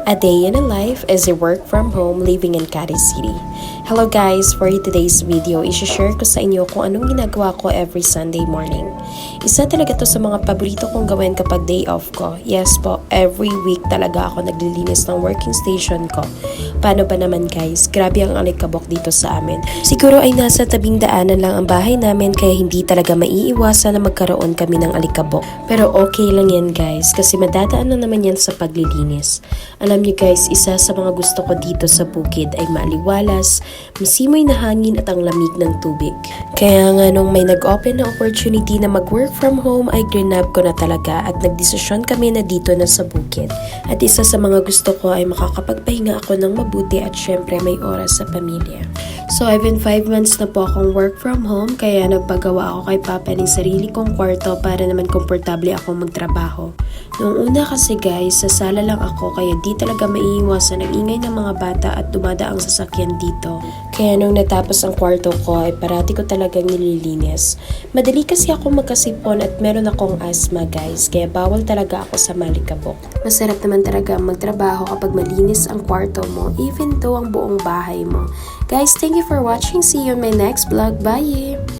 A day in a life as a work from home living in Cadiz City. Hello guys, for today's video, isi-share ko sa inyo kung anong ginagawa ko every Sunday morning. Isa talaga to sa mga paborito kong gawin kapag day off ko. Yes po, every week talaga ako naglilinis ng working station ko. Paano ba naman guys? Grabe ang alikabok dito sa amin. Siguro ay nasa tabing daanan lang ang bahay namin kaya hindi talaga maiiwasan na magkaroon kami ng alikabok. Pero okay lang yan guys kasi madadaan na naman yan sa paglilinis. Alam niyo guys, isa sa mga gusto ko dito sa bukid ay maliwalas, masimoy na hangin at ang lamig ng tubig. Kaya nga nung may nag-open na opportunity na mag-work from home ay grinab ko na talaga at nagdesisyon kami na dito na sa bukid. At isa sa mga gusto ko ay makakapagpahinga ako ng mabuti at syempre may oras sa pamilya. So I've been 5 months na po akong work from home kaya nagpagawa ako kay Papa ng sarili kong kwarto para naman komportable akong magtrabaho. Noong una kasi guys, sa sala lang ako kaya di talaga maiiwasan ang ingay ng mga bata at dumadaang sasakyan dito. Kaya nung natapos ang kwarto ko ay parati ko talagang nililinis. Madali kasi ako magkasipon at meron akong asthma guys kaya bawal talaga ako sa malikabok. Masarap naman talaga magtrabaho kapag malinis ang kwarto mo even though ang buong bahay mo. Guys, thank you for watching. See you in my next vlog. Bye!